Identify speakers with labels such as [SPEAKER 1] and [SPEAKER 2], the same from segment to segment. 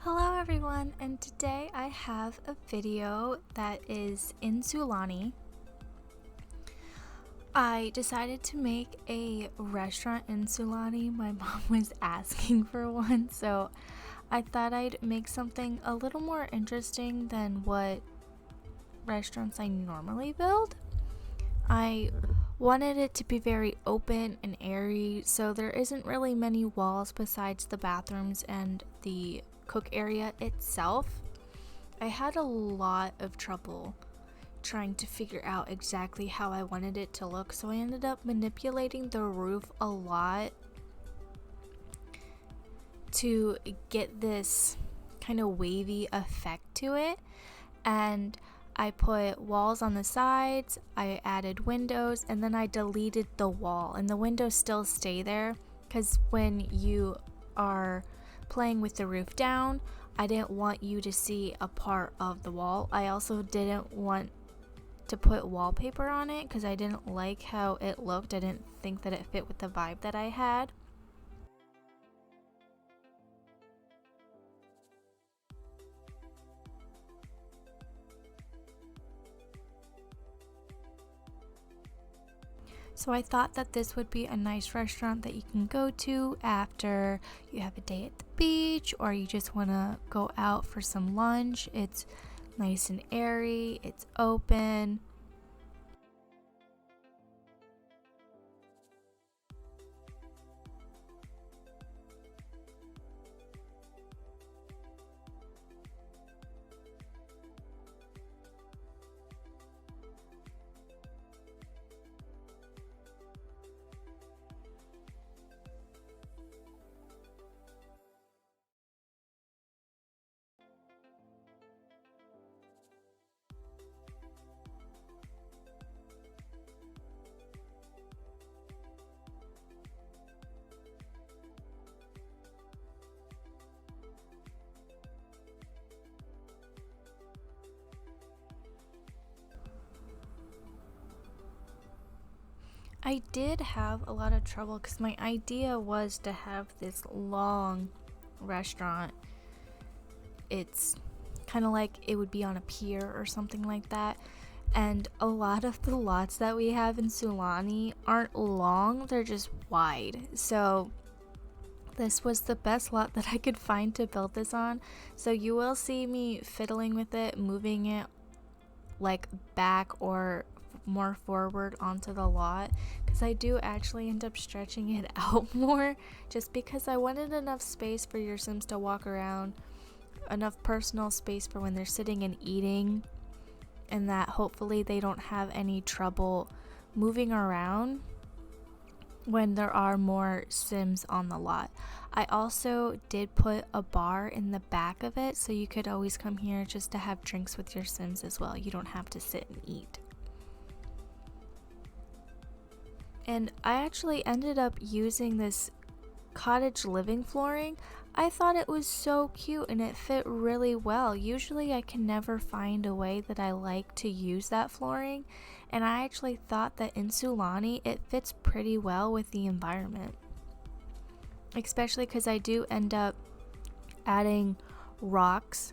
[SPEAKER 1] Hello everyone, and today I have a video that is in Sulani. I decided to make a restaurant in Sulani. My mom was asking for one, so I thought I'd make something a little more interesting than what restaurants I normally build. I wanted it to be very open and airy, so there isn't really many walls besides the bathrooms and the cook area itself. I had a lot of trouble trying to figure out exactly how I wanted it to look, so I ended up manipulating the roof a lot to get this kind of wavy effect to it. And I put walls on the sides, I added windows, and then I deleted the wall, and the windows still stay there because when you are playing with the roof down, I didn't want you to see a part of the wall. I also didn't want to put wallpaper on it because I didn't like how it looked. I didn't think that it fit with the vibe that I had. So I thought that this would be a nice restaurant that you can go to after you have a day at the beach or you just want to go out for some lunch. It's nice and airy, it's open. I did have a lot of trouble because my idea was to have this long restaurant. It's kind of like it would be on a pier or something like that. And a lot of the lots that we have in Sulani aren't long, they're just wide. So this was the best lot that I could find to build this on. So you will see me fiddling with it, moving it like back or more forward onto the lot because I do actually end up stretching it out more just because I wanted enough space for your Sims to walk around, enough personal space for when they're sitting and eating, and that hopefully they don't have any trouble moving around when there are more Sims on the lot. I also did put a bar in the back of it so you could always come here just to have drinks with your Sims as well. You don't have to sit and eat. And I actually ended up using this cottage living flooring. I thought it was so cute and it fit really well. Usually I can never find a way that I like to use that flooring, and I actually thought that in Sulani it fits pretty well with the environment, especially because I do end up adding rocks,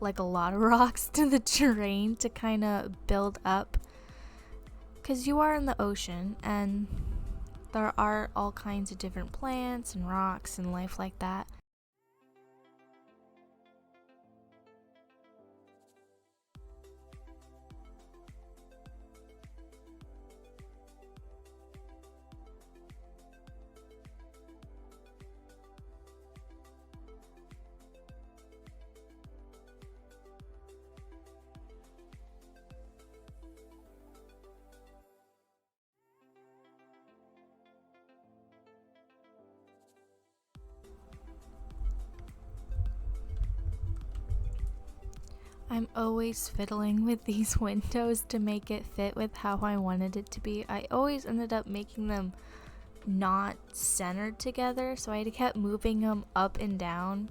[SPEAKER 1] like a lot of rocks, to the terrain to kind of build up, because you are in the ocean and there are all kinds of different plants and rocks and life like that. I'm always fiddling with these windows to make it fit with how I wanted it to be. I always ended up making them not centered together, so I kept moving them up and down.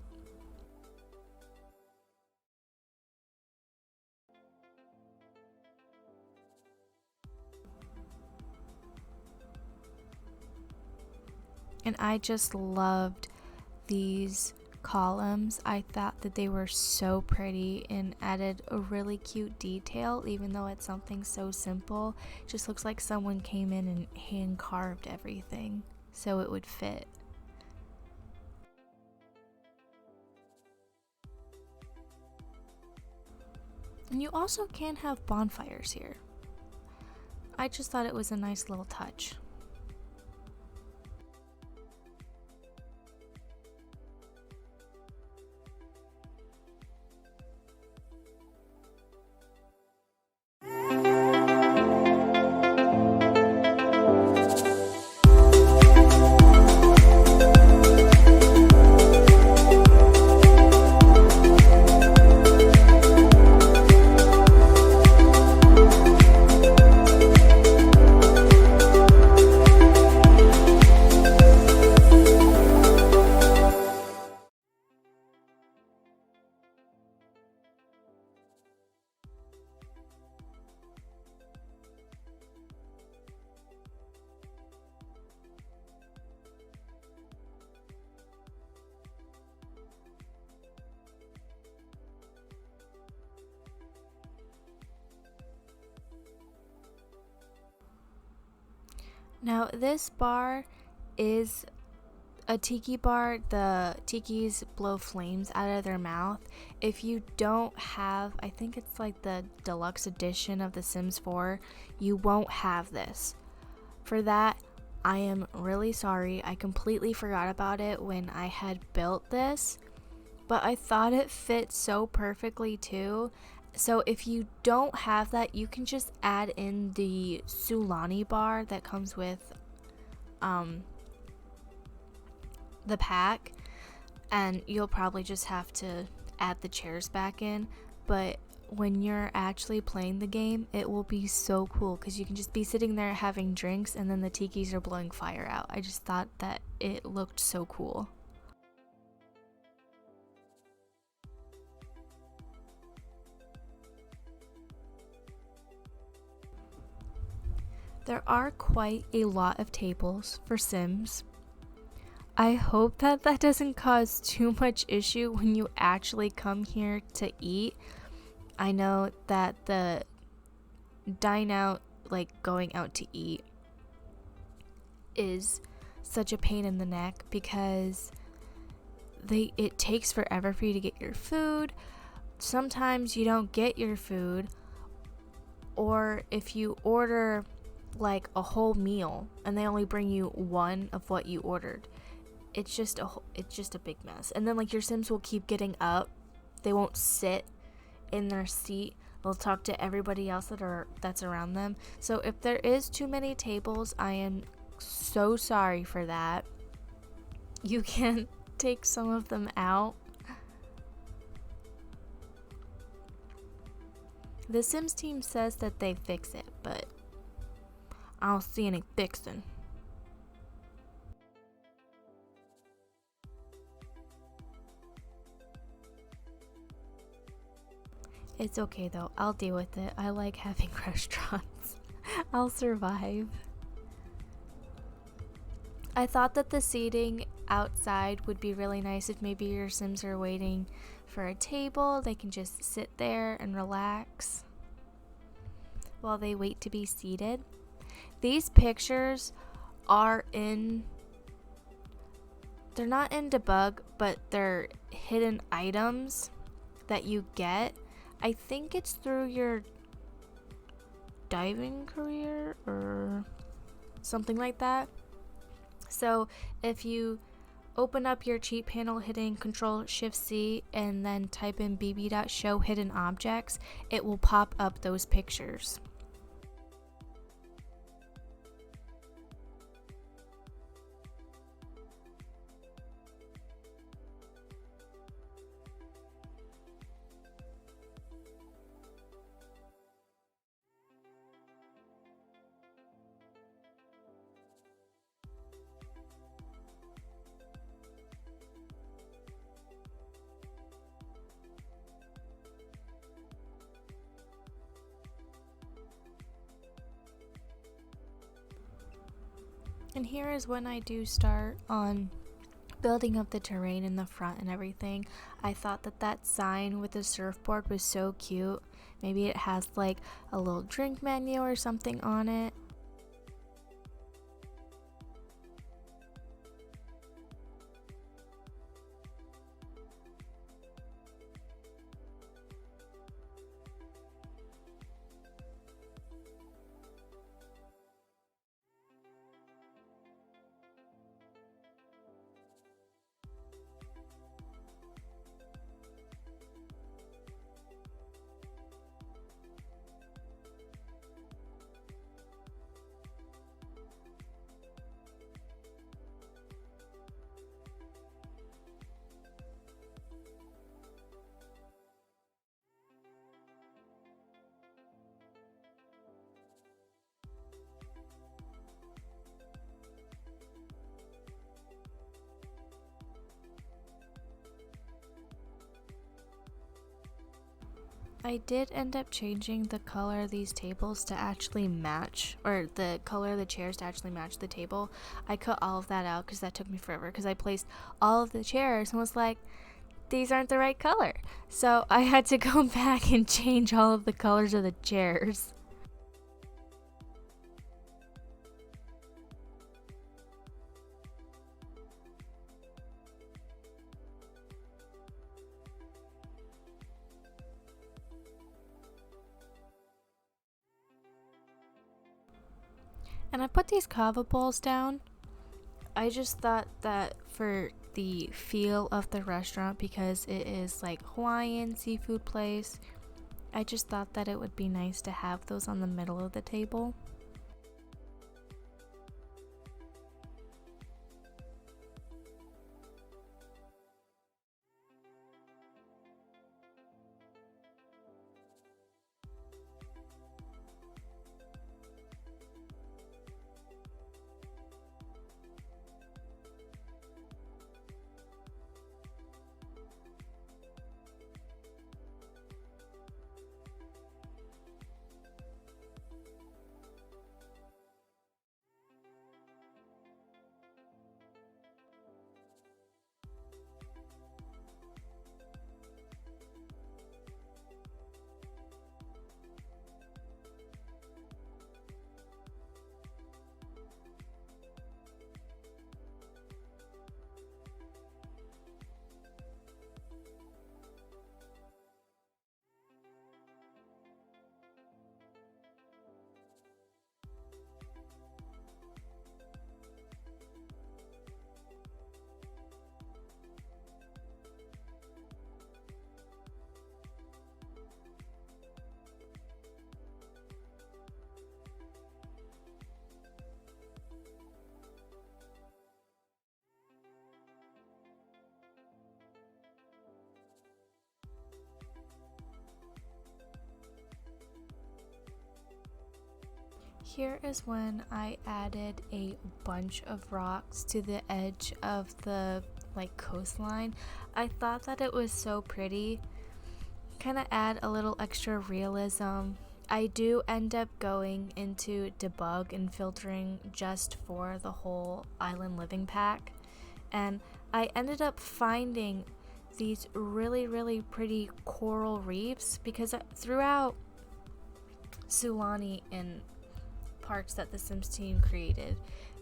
[SPEAKER 1] And I just loved these columns. I thought that they were so pretty and added a really cute detail, even though it's something so simple. It just looks like someone came in and hand carved everything so it would fit. And you also can have bonfires here. I just thought it was a nice little touch. Now this bar is a tiki bar. The tikis blow flames out of their mouth. If you don't have, I think it's like the deluxe edition of The Sims 4, you won't have this. For that, I am really sorry. I completely forgot about it when I had built this, but I thought it fit so perfectly too. So if you don't have that, you can just add in the Sulani bar that comes with the pack, and you'll probably just have to add the chairs back in. But when you're actually playing the game, it will be so cool because you can just be sitting there having drinks and then the tikis are blowing fire out. I just thought that it looked so cool. There are quite a lot of tables for Sims. I hope that that doesn't cause too much issue when you actually come here to eat. I know that the dine out, like going out to eat, is such a pain in the neck because it takes forever for you to get your food. Sometimes you don't get your food, or if you order like a whole meal and they only bring you one of what you ordered, it's just a big mess. And then like your Sims will keep getting up, they won't sit in their seat, they'll talk to everybody else that's around them. So if there is too many tables, I am so sorry for that. You can take some of them out. The Sims team says that they fix it, but I don't see any fixing. It's okay though, I'll deal with it. I like having restaurants. I'll survive. I thought that the seating outside would be really nice. If maybe your Sims are waiting for a table, they can just sit there and relax while they wait to be seated. These pictures are they're not in debug, but they're hidden items that you get. I think it's through your diving career or something like that. So if you open up your cheat panel hitting Control-Shift-C and then type in bb.show hidden objects, it will pop up those pictures. And here is when I do start on building up the terrain in the front and everything, I thought that that sign with the surfboard was so cute. Maybe it has like a little drink menu or something on it. I did end up changing the color of these tables to actually match, or the color of the chairs to actually match the table. I cut all of that out because that took me forever, because I placed all of the chairs and was like, these aren't the right color. So I had to go back and change all of the colors of the chairs. And I put these kava bowls down. I just thought that for the feel of the restaurant, because it is like Hawaiian seafood place, I just thought that it would be nice to have those on the middle of the table. Here is when I added a bunch of rocks to the edge of the coastline. I thought that it was so pretty. Kind of add a little extra realism. I do end up going into debug and filtering just for the whole island living pack, and I ended up finding these really pretty coral reefs, because throughout Sulani and parks that the Sims team created,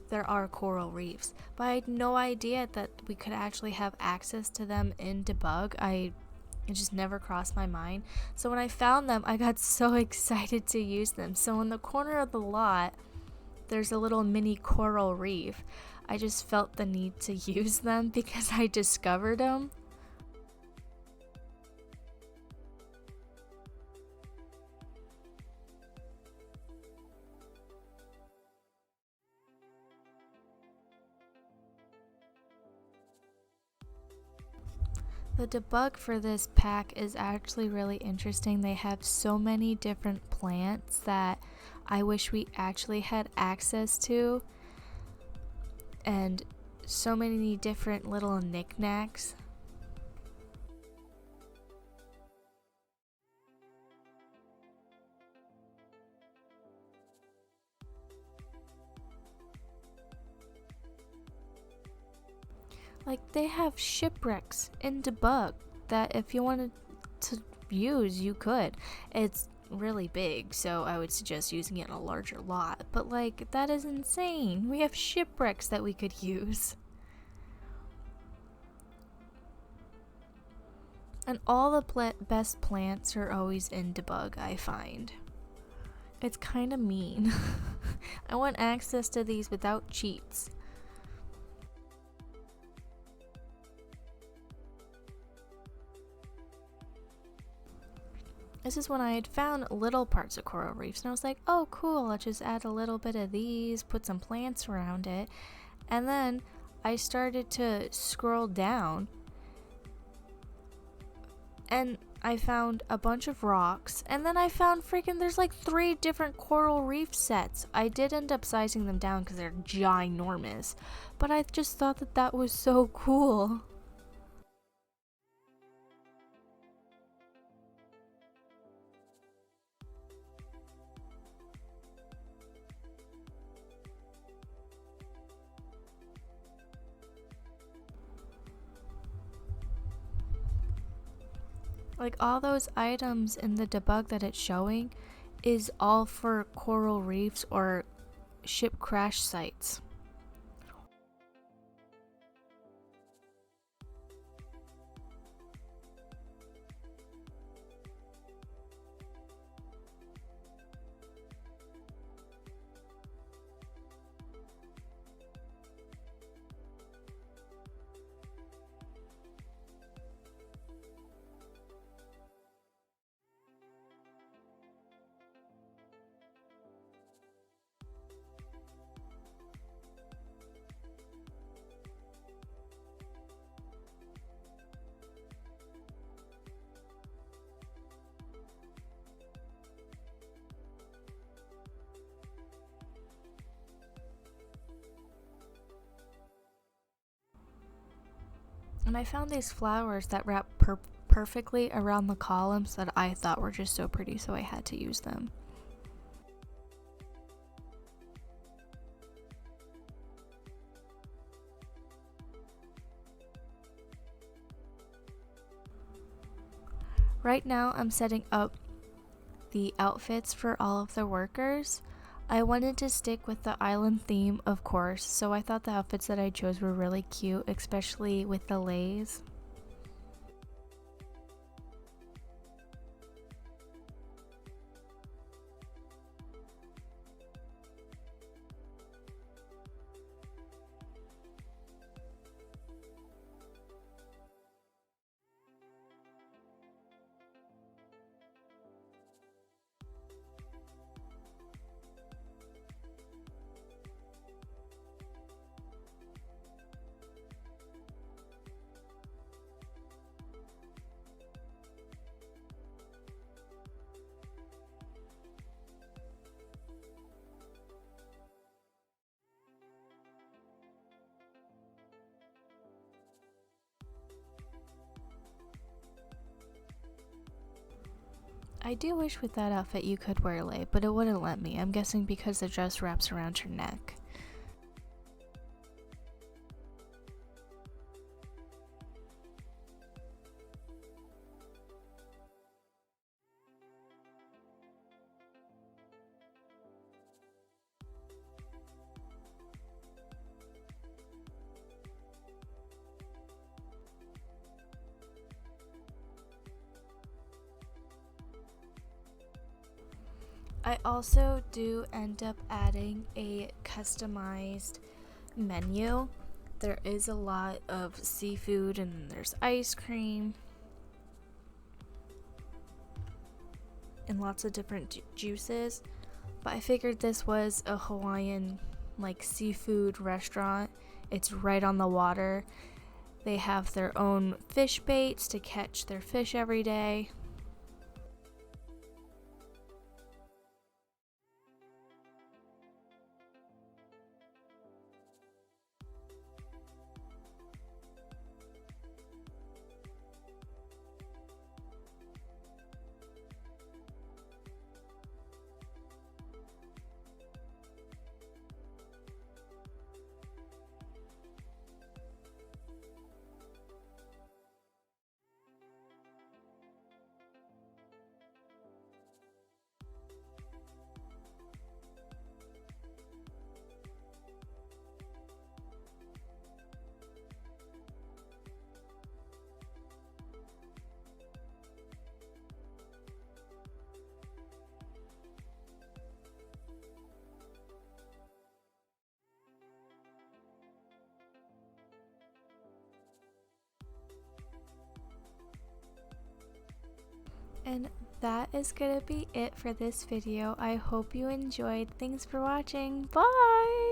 [SPEAKER 1] there are coral reefs, but I had no idea that we could actually have access to them in debug. It just never crossed my mind. So when I found them, I got so excited to use them. So in the corner of the lot, there's a little mini coral reef. I just felt the need to use them because I discovered them. The debug for this pack is actually really interesting. They have so many different plants that I wish we actually had access to, and so many different little knickknacks. Like, they have shipwrecks in debug that if you wanted to use, you could. It's really big, so I would suggest using it in a larger lot. But, like, that is insane. We have shipwrecks that we could use. And all the best plants are always in debug, I find. It's kind of mean. I want access to these without cheats. This is when I had found little parts of coral reefs, and I was like, oh cool, I'll just add a little bit of these, put some plants around it. And then I started to scroll down, and I found a bunch of rocks, and then I found there's like 3 different coral reef sets. I did end up sizing them down because they're ginormous, but I just thought that that was so cool. Like, all those items in the debug that it's showing is all for coral reefs or ship crash sites. And I found these flowers that wrap perfectly around the columns that I thought were just so pretty, so I had to use them. Right now I'm setting up the outfits for all of the workers. I wanted to stick with the island theme, of course, so I thought the outfits that I chose were really cute, especially with the leis. I do wish with that outfit you could wear lei, but it wouldn't let me. I'm guessing because the dress wraps around her neck. I also do end up adding a customized menu. There is a lot of seafood and there's ice cream and lots of different juices, but I figured this was a Hawaiian like seafood restaurant. It's right on the water. They have their own fish baits to catch their fish every day. And that is gonna be it for this video. I hope you enjoyed. Thanks for watching. Bye!